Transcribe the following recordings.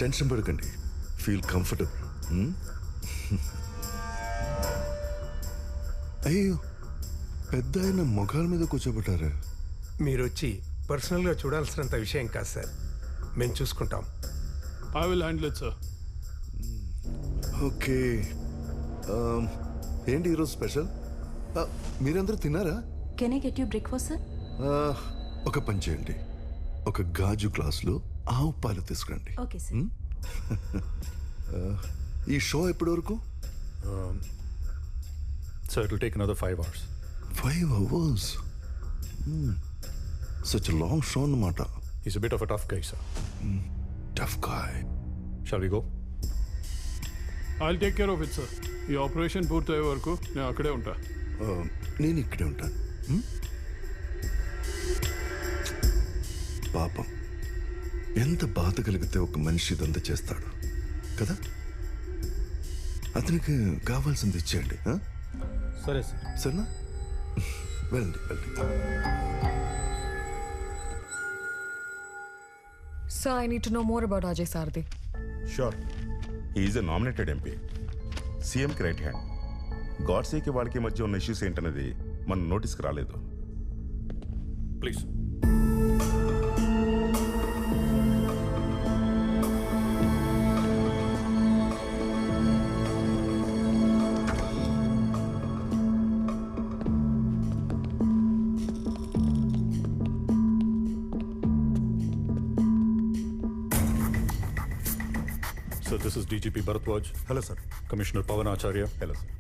Tension పడకండి, feel comfortable. అయ్యో, పెద్ద ఆయన మొఖాల మీద కూర్చోబెట్టారా? మీరు వచ్చి పర్సనల్గా చూడాల్సినంత విషయం కాదు సార్, మేము చూసుకుంటాం. I will handle it, sir. Okay. ఏంటి ఈరోజు స్పెషల్? మీరందరూ తిన్నారా? Can I get you breakfast sir? ఒక పని చేయండి, ఒక గాజు గ్లాసులో ఆవు పాలు తీసుకురండి. Okay sir. ఈ షో ఎప్పటి వరకు? Sir, it will take another 5 hours. 5 hours? Such a long show అన్నమాట. He's a bit of a tough guy, sir. Tough guy. Shall we go? I'll take care of it, sir. ఈ operation పూర్తయ్యే వరకు నేను అక్కడే ఉంటా. నేను ఇక్కడే ఉంటాను. పాపం, ఎంత బాధ కలిగితే ఒక మనిషి ఇదంతా చేస్తాడు కదా. అతనికి కావాల్సింది ఇచ్చేయండి. సరే సార్. సరేనా? వెళ్ళండి వెళ్ళండి. Sir, I need to know more about Ajay Sardi. Sure. He is a nominated MP. CM కి రైట్ హ్యాండ్. గాడ్సేకి వాళ్ళకి మధ్య ఉన్న ఇష్యూస్ ఏంటనేది మన నోటీస్కి రాలేదు. Please. So this is DGP Bharatwaj. Hello sir. Commissioner Pawan Acharya. Hello sir.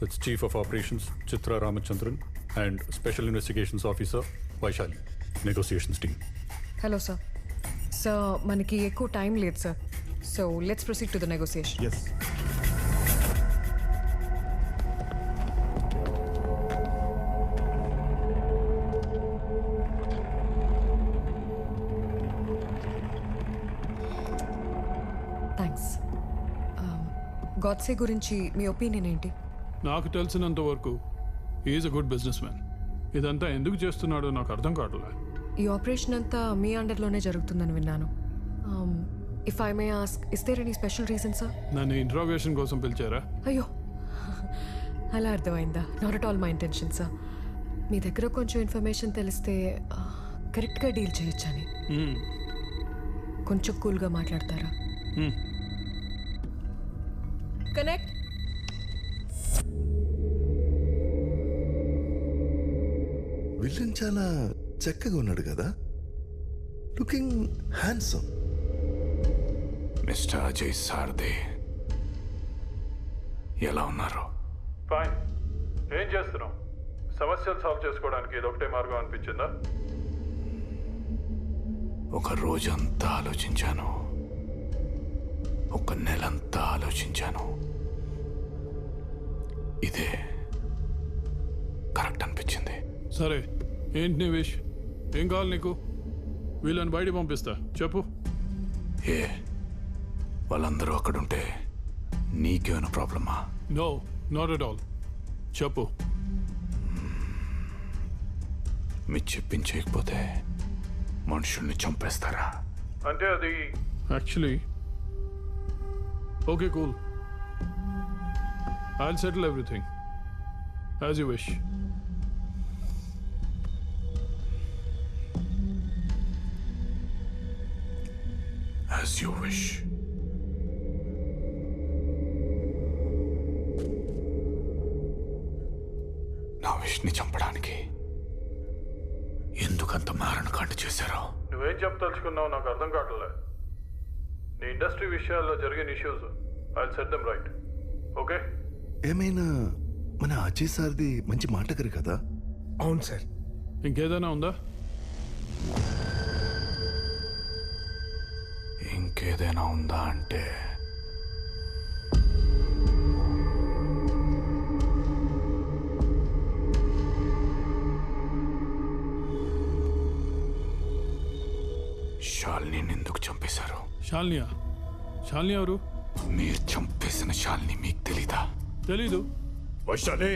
It's Chief of Operations Chitra Ramachandran and Special Investigations Officer Vaishali. Negotiations team. Hello, sir. Sir, మనకి ఎక్కువ time లేదు sir. So let's proceed to the negotiation. Yes. Thanks. Godse గురించి మీ opinion ఏంటి? నాకు తెలిసినంత వరకు is a good businessman. ఇదంతా ఎందుకు చేస్తున్నాడో నాకు అర్థం కావట్లే. ఈ ఆపరేషన్ అంతా మీ అండర్లోనే జరుగుతుందని విన్నాను. If I may ask, is there any special reason sir? నన్ను ఇంట్రాగేషన్ కోసం పిలిచారా? అయ్యో, అలా అర్థమైందా? Not at all my intention sir. మీ దగ్గర కొంచెం ఇన్ఫర్మేషన్ తెలిస్తే కరెక్ట్గా డీల్ చేయొచ్చని. కొంచెం కూల్గా మాట్లాడతారా? కనెక్ట్. విలన్ చాలా చక్కగా ఉన్నాడు కదా, లుకింగ్ హ్యాండ్సమ్. మిస్టర్ అజయ్ సార్దే, ఎలా ఉన్నారు? ఫైన్. ఏం చేస్తున్నావు? సమస్యలు సాల్వ్ చేసుకోవడానికి ఇది ఒకటే మార్గం అనిపించిందా? ఒక రోజంతా ఆలోచించాను, ఒక నెలంతా ఆలోచించాను. ఇదే కరెక్ట్ అనిపించింది. సరే, ఏంటి నీ విష్? ఏం కావాలి నీకు? వీళ్ళని బయట పంపిస్తా, చెప్పు. ఏ వాళ్ళందరూ అక్కడుంటే నీకేమైనా ప్రాబ్లమా? No, not at all. చెప్పు. మీరు చెప్పించకపోతే మనుషుల్ని చంపేస్తారా? అంటే అది actually okay, cool. I'll settle everything as you wish. As you wish. నా విష్ని చంపడానికి ఎందుకంత మారణకాండ చేశారో? నువ్వేం చెప్పదలుచుకున్నావు నాకు అర్థం కావట్లే. నీ ఇండస్ట్రీ విషయాల్లో జరిగిన issues I'll set them right. Okay? ఏమైనా మన అజయ్ సార్ది మంచి మాటగారు కదా. అవును సార్. ఇంకేదైనా ఉందా? ఇంకేదైనా ఉందా అంటే శాలిని ఎందుకు చంపేశారు? శాలినియా? శాలిని ఎవరు? మీరు చంపేసిన శాలిని మీకు తెలీదా? తెలీదు. వైశాలి,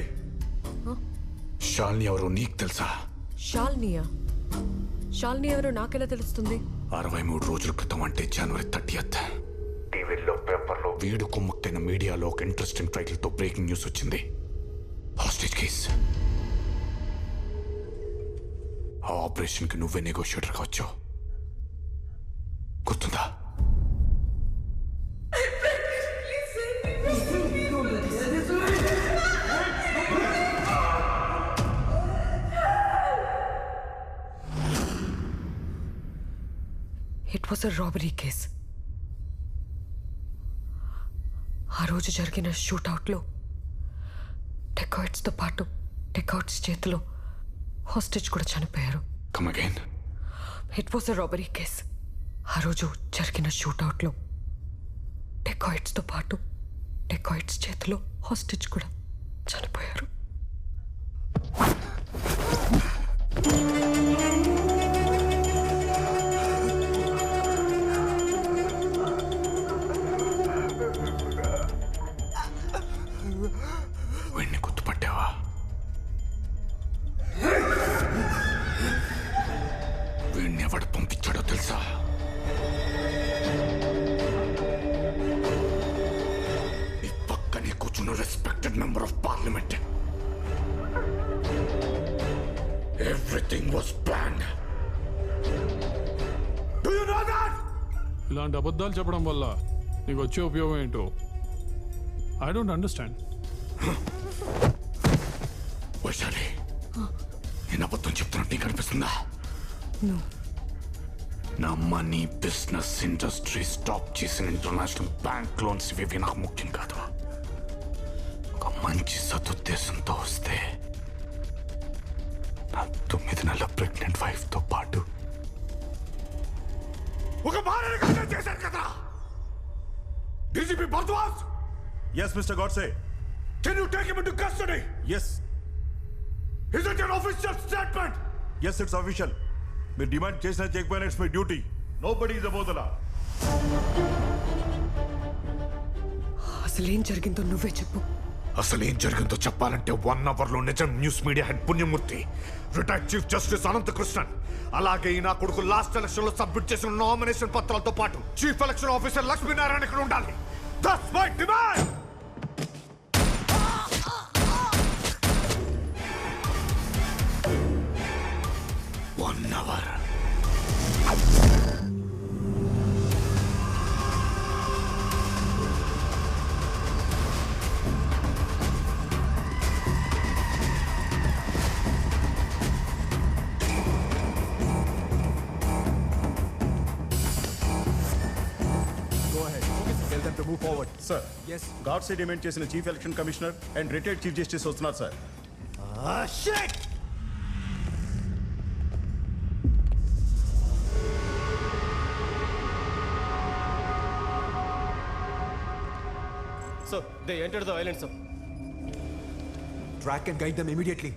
శాలిని ఎవరు నీకు తెలుసా? శాలినియా? శాలిని ఎవరో నాకెలా తెలుస్తుంది? 63 రోజుల క్రితం, అంటే జనవరి 30th టీవీలో పేపర్లో వీడు కుమ్మక్కైన మీడియాలో ఒక ఇంట్రెస్టింగ్ టైటిల్తో బ్రేకింగ్ న్యూస్ వచ్చింది. Hostage case. ఆ ఆపరేషన్కి నువ్వే నెగోషియేటర్గా వచ్చావు, గుర్తుందా? It was a robbery case. ఆ రోజు జరిగిన షూట్అవుట్లో డెకాయిట్స్తో పాటు డెకాయిట్స్ చేతిలో హాస్టేజ్ కూడా చనిపోయారు. Come again. It was a robbery case. ఆ రోజు జరిగిన షూట్అవుట్లో డెకాయిట్స్తో పాటు డెకాయిట్స్ చేతిలో హాస్టేజ్ కూడా చనిపోయారు. వీడిని గుర్తుపట్టావా? వీడిని ఎవడు పంపించాడో తెలుసా? నీ పక్కనే కూర్చున్న respected member of parliament. Everything was planned. Do you know that? ఇలాంటి అబద్ధాలు చెప్పడం వల్ల నీకు వచ్చే ఉపయోగం ఏంటో ఐ డోంట్ అండర్స్టాండ్. వైశాలి, నేను అబద్ధం చెప్తున్నట్టు నీకు అనిపిస్తుందా? నా మనీ, బిజినెస్, ఇండస్ట్రీ స్టాప్ చేసిన ఇంటర్నేషనల్ బ్యాంక్ లోన్స్ ఇవి నాకు ముఖ్యం కాదు. ఒక మంచి సదుద్దేశంతో వస్తే నా 9 నెలల ప్రెగ్నెంట్ వైఫ్తో పాటు ఒక భార్యను కన్సిడర్ చేశారు కదా. DGP Bharadwaj. Yes, Mr. Godse. Can you take him into custody? Yes. Is it an official statement? Yes, it's official. మీరు డిమాండ్ చేసినా చేయకపోయినా it's my duty. Nobody is above the law. అసలేం జరిగిందో నువ్వే చెప్పు. అసలు ఏం జరిగిందో చెప్పాలంటే 1 అవర్లో నిజం news media head Punyamurthy, retired chief justice Ananthakrishnan, అలాగే ఈ నా కొడుకు లాస్ట్ ఎలక్షన్ లో సబ్మిట్ చేసిన నామినేషన్ పత్రాలతో పాటు చీఫ్ ఎలక్షన్ ఆఫీసర్ లక్ష్మీనారాయణ ఇక్కడ ఉండాలి. That's my demand. Sir, Godse demand చేసిన chief election commissioner and retired chief justice వస్తున్నారు sir. Sir, they entered the island, sir. Track and guide them immediately.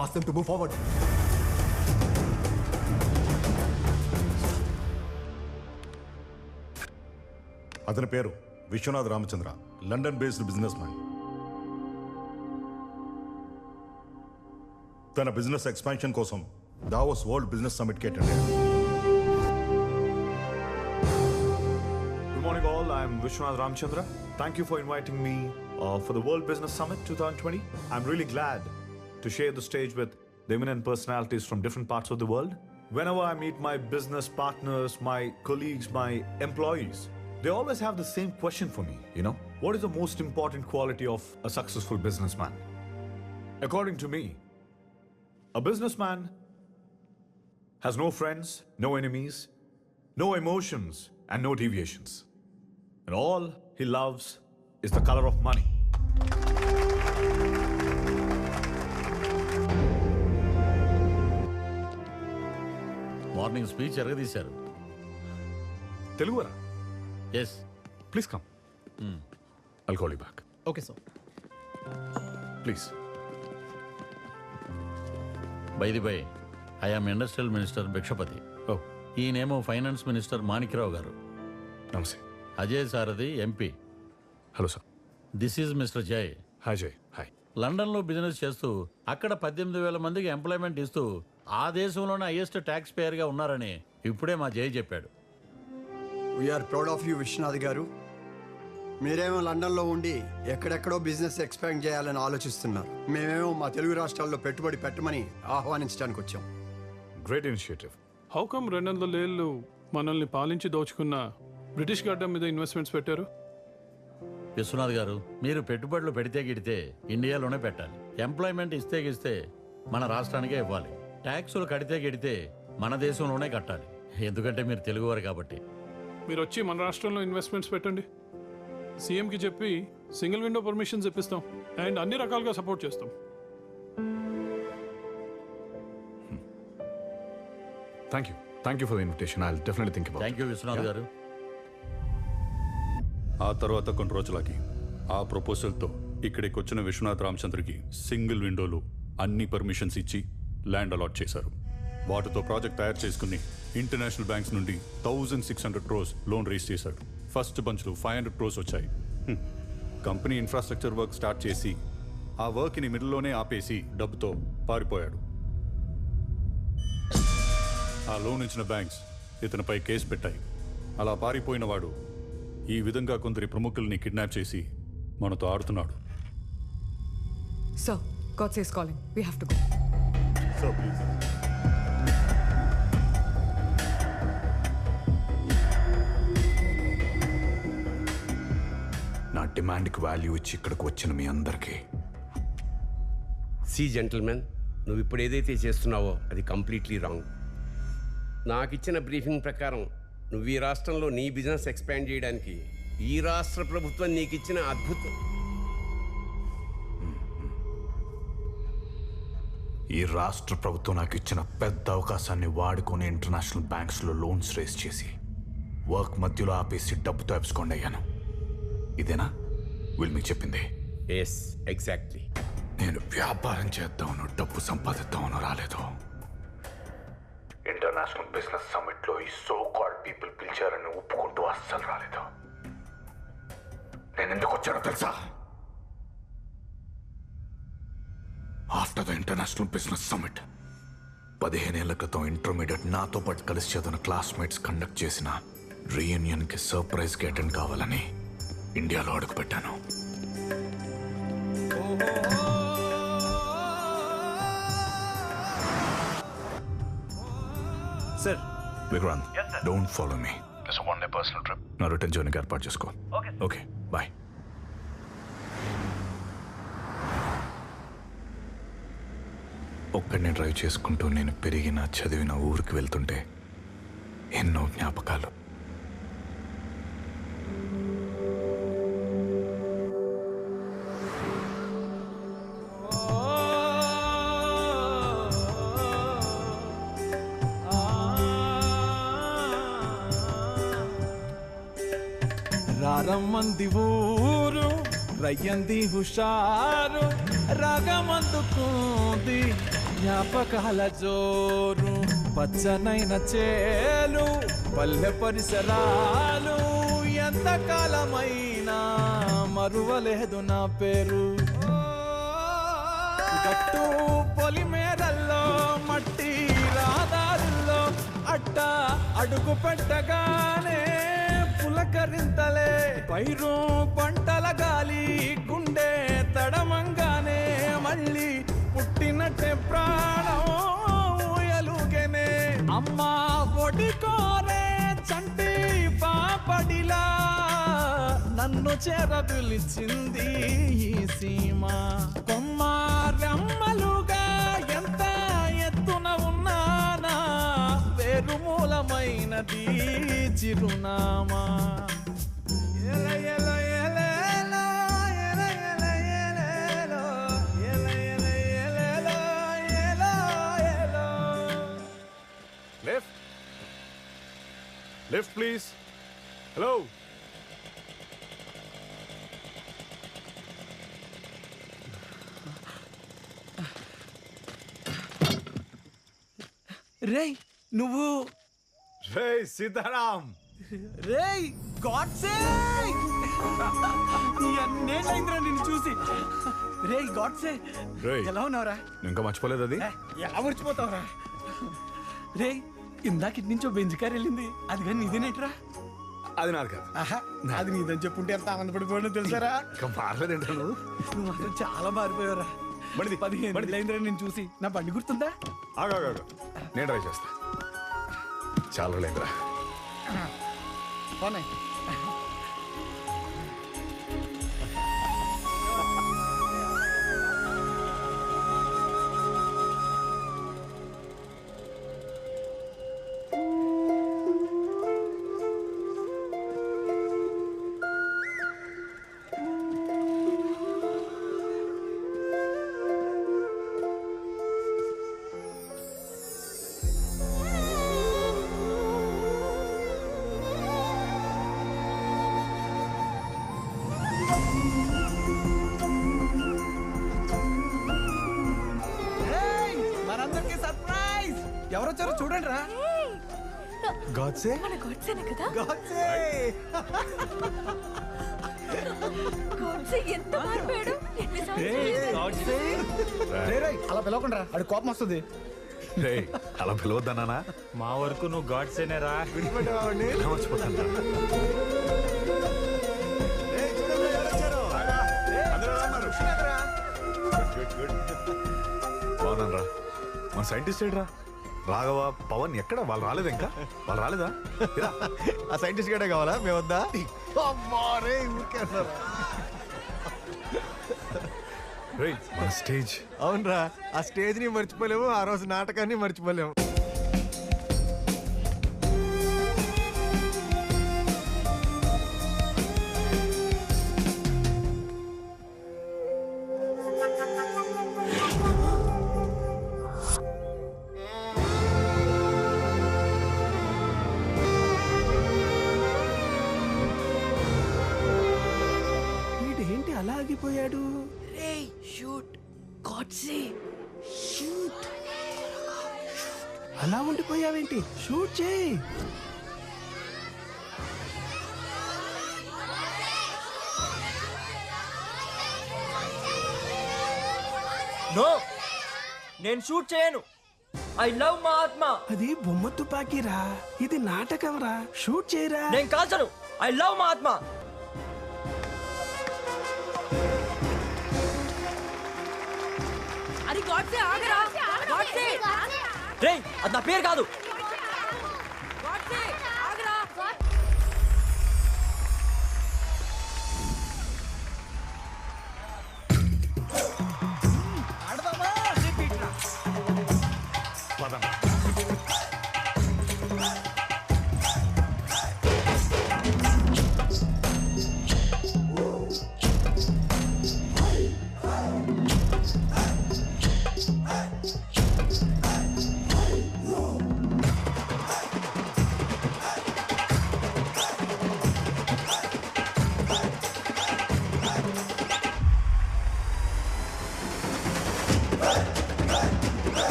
Ask them to move forward. అతని పేరు Vishwanath Ramachandra, London based businessman. తన business expansion కోసం Davos world business సమిట్కి attend అయ్యాడు. Good morning all, I'm Vishwanath Ramchandra. Thank you for inviting me for the World Business Summit 2020. I'm really glad to share the stage with the eminent personalities from different parts of the world. Whenever I meet my business partners, my colleagues, my employees, they always have the same question for me, you know? What is the most important quality of a successful businessman? According to me, a businessman has no friends, no enemies, no emotions, and no deviations. And all he loves is the color of money. Morning speech ఎరగదీశారు. తెలుగురా? Yes. Please come. I'll call you back. Okay, sir. Please. By the by, I am industrial minister Bhikshapathi. Oh, ఈయనేమో finance minister Manikrao garu. namaste. Ajay Sarathi MP. Hello, sir. This is mister Jay. Hi, Jay. Hi. లండన్లో business చేస్తూ అక్కడ 18,000 మందికి employment ఇస్తూ ఆ దేశంలోనే highest tax పేయర్గా ఉన్నారని ఇప్పుడే మా జయ్ చెప్పాడు. We are proud of you, Vishwanath garu. మీరేమో లండన్లో ఉండి ఎక్కడెక్కడో బిజినెస్ ఎక్స్పాండ్ చేయాలని ఆలోచిస్తున్నారు. మేమేమో మా తెలుగు రాష్ట్రాల్లో పెట్టుబడి పెట్టమని ఆహ్వానించడానికి వచ్చాం. Great initiative. హౌ కమ్ 200 ఏళ్ళు మనల్ని పాలించి దోచుకున్న బ్రిటిష్ గడ్డ మీద ఇన్వెస్ట్మెంట్స్ పెట్టారు? విశ్వనాథ్ గారు, మీరు పెట్టుబడులు పెడితే గిడితే ఇండియాలోనే పెట్టాలి. ఎంప్లాయ్మెంట్ ఇస్తే మన రాష్ట్రానికే ఇవ్వాలి. ట్యాక్సులు కడితే గిడితే మన దేశంలోనే కట్టాలి. ఎందుకంటే మీరు తెలుగువారు కాబట్టి. మీరు వచ్చి మన రాష్ట్రంలో ఇన్వెస్ట్మెంట్స్ పెట్టండి. సీఎంకి చెప్పి సింగిల్ విండో పర్మిషన్స్ ఇప్పిస్తాం అండ్ అన్ని రకాలుగా సపోర్ట్ చేస్తాం. Thank you for the invitation. I will definitely think about. Thank you Vishwanath garu. ఆ తర్వాత కొన్ని రోజులకి ఆ ప్రపోజల్తో ఇక్కడికి వచ్చిన విశ్వనాథ్ రామచంద్రకి సింగిల్ విండోలో అన్ని పర్మిషన్స్ ఇచ్చి ల్యాండ్ అలాట్ చేశారు. వాటితో ప్రాజెక్ట్ తయారు చేసుకుని ఇంటర్నేషనల్ బ్యాంక్స్ నుండి 1600 crores లోన్ రేస్ చేశాడు. ఫస్ట్ బంచ్లో 500 crores వచ్చాయి. కంపెనీ ఇన్ఫ్రాస్ట్రక్చర్ వర్క్ స్టార్ట్ చేసి ఆ వర్క్ని మిడిల్లోనే ఆపేసి డబ్బుతో పారిపోయాడు. ఆ లోన్ ఇచ్చిన బ్యాంక్స్ ఇతనిపై కేసు పెట్టాయి. అలా పారిపోయిన వాడు ఈ విధంగా కొందరి ప్రముఖుల్ని కిడ్నాప్ చేసి మనతో ఆడుతున్నాడు. Sir, God says calling. We have to go. Sir, please. నా డిమాండ్కి వాల్యూ ఇచ్చి ఇక్కడికి వచ్చిన మీ అందరికీ సి జెంటిల్మెన్, నువ్వు ఇప్పుడు ఏదైతే చేస్తున్నావో అది కంప్లీట్లీ రాంగ్. నాకు ఇచ్చిన బ్రీఫింగ్ ప్రకారం నువ్వు ఈ రాష్ట్రంలో నీ బిజినెస్ ఎక్స్పాండ్ చేయడానికి ఈ రాష్ట్ర ప్రభుత్వం నీకు ఇచ్చిన అద్భుతం. ఈ రాష్ట్ర ప్రభుత్వం నాకు ఇచ్చిన పెద్ద అవకాశాన్ని వాడుకొని ఇంటర్నేషనల్ బ్యాంక్స్లో లోన్స్ రేస్ చేసి వర్క్ మధ్యలో ఆపేసి డబ్బుతో అప్స్కోండి అయ్యాను. ఇదేనా వీళ్ళు మీకు చెప్పింది? Yes, exactly. నేను వ్యాపారం చేద్దామనో డబ్బు సంపాదిద్దామనో రాలేదు. ఇంటర్నేషనల్ బిజినెస్ సమ్మిట్లో ఈ సో కాల్డ్ పీపుల్ పిలిచారని ఒప్పుకుంటూ అస్సలు రాలేదు. నేను ఎందుకు వచ్చానో తెలుసా? After the international business summit 15 ఏళ్ల క్రితం ఇంటర్మీడియట్ నాతో పాటు కలిసి చదివిన క్లాస్మేట్స్ కండక్ట్ చేసిన రీయూనియన్కి సర్ప్రైజ్కి అటెండ్ కావాలని ఇండియాలో అడుగుపెట్టాను. Sir, Vikrant, don't follow me. It's one day personal trip. నా రిటర్న్ జర్నీకి ఏర్పాటు చేసుకో. Okay, bye. ఒక్కడిని డ్రైవ్ చేసుకుంటూ నేను పెరిగిన చదివిన ఊరికి వెళ్తుంటే ఎన్నో జ్ఞాపకాలు. రారమ్మంది ఊరు రయ్యంది హుషారు, రాగమందుకుంది జ్ఞాపకాల జోరు, పచ్చనైన చేలు పల్లె పరిసరాలు, ఎంతకాలమైనా మరువలేదు నా పేరు. గట్టు పొలిమేరల్లో మట్టి రాదారుల్లో అట్ట అడుగు పెట్టగానే పులకరింతలే పైరు పంటల గాలి గుండె తడమంగానే మళ్ళీ పుట్టినట్టే ప్రాణం ఊయలుగనే. అమ్మా ఒడి కోరే చంటి పాపడిలా నన్ను చేరదులిచింది ఈ సీమ. కొమ్మారమ్మలుగా ఎంత ఎత్తున ఉన్నానా వేరుమూలమైనది చిరునామా. ఎల ఎల ఎలేలో, ఎల ఎల ఎలేలో, ఎల ఎల ఎలేలో, ఎలో ఎలో. Left left please. హలో. రేయ్ నువ్వు రే సీతారాం. రేయ్ గాడ్సే నేనైందిరా నిన్ను చూసి. రేయ్ గాడ్సే ఎలా ఉన్నావురా? ఇంకా మర్చిపోలేదు అది. ఎలా మర్చిపోతావురా? రేయ్ ఇందాక ఇటు నుంచో బెంచ్ కారు వెళ్ళింది, అది కానీ ఇదేనేట్రా? అది నాది కాదు. అది నీదని చెప్పుంటే ఎంత ఆనందపడిపోయినా తెలుసారా? ఇంకా మారలేదేంటో నువ్వు. నువ్వు మాత్రం చాలా మారిపోయావురా. 15 ఏళ్ళైందిరా నేను చూసి. నా బండి గుర్తుందా? ఆగా నేను ట్రై చేస్తా. చాలా లేదురా. పోనీ. మనందరికీ సర్ప్రైజ్. ఎవరొచ్చారో చూడండి రా. గాడ్సే మన గాడ్సేనే కదా? గాడ్సే ఎంత మారిపోయాడు. అలా పిలవకుండా అది కోపం వస్తుంది. అలా పిలవద్దన్నానా? మా వరకు నువ్వు గాడ్సేనేరా. ఎలా మర్చిపోతాను. బాగున్నాను రా. మన సైంటిస్ట్ ఏడ్రా? రాఘవ, పవన్ ఎక్కడ? వాళ్ళు రాలేదు ఇంకా? వాళ్ళు రాలేదా? ఆ సైంటిస్ట్ గడే కావాలా? మేము వద్దా? మన స్టేజ్. అవునరా, ఆ స్టేజ్ ని మర్చిపోలేము, ఆ రోజు నాటకాన్ని మర్చిపోలేము. వీడేంటి అలా ఆగిపోయాడు? అలా ఉండిపోయావేంటి? షూట్ చేయి. నో, నేను షూట్ చేయను. ఐ లవ్ మా ఆత్మ. అది బొమ్మ తుపాకీరా, ఇది నాటకం రా. షూట్ చేయరా. నేను కాల్చను. ఐ లవ్ మా ఆత్మ. అది గాడ్సే, ఆగరా. గాడ్సే. రేయ్, అది నా పేరు కాదు. గాడ్సే, ఆగరా. ఆడదామా? రిపీట్ రా.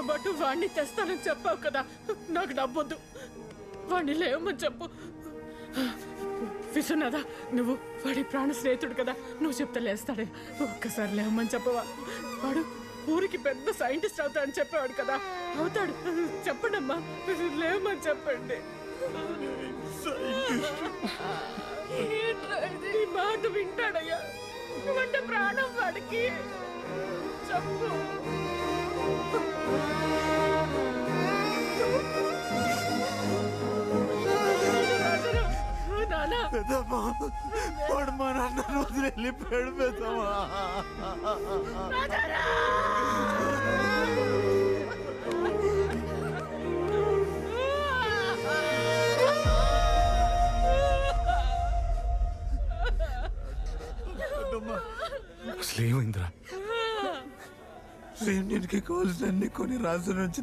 పాటు వాడిని తెస్తానని చెప్పావు కదా, నాకు డబ్బొద్దు, వాడిని లేవమని చెప్పు. విశ్వనాథ, నువ్వు వాడి ప్రాణ స్నేహితుడు కదా, నువ్వు చెప్తే లేస్తాడే. ఒక్కసారి లేవమని చెప్పవా? వాడు ఊరికి పెద్ద సైంటిస్ట్ అవుతాడని చెప్పేవాడు కదా, అవుతాడు. చెప్పండి అమ్మా, లేవమని చెప్పండి. ఈ మాట వింటాడయ్యా, నువ్వంటే ప్రాణం వాడికి. చెప్పు. పెద్దమ్మా, వాడు మా నాన్న వదిలి వెళ్ళిపోయాడు పెద్దమ్మా. అసలు ఏమైందిరా? సైన్యానికి కావాల్సిన అన్ని కొన్ని రాజు నుంచి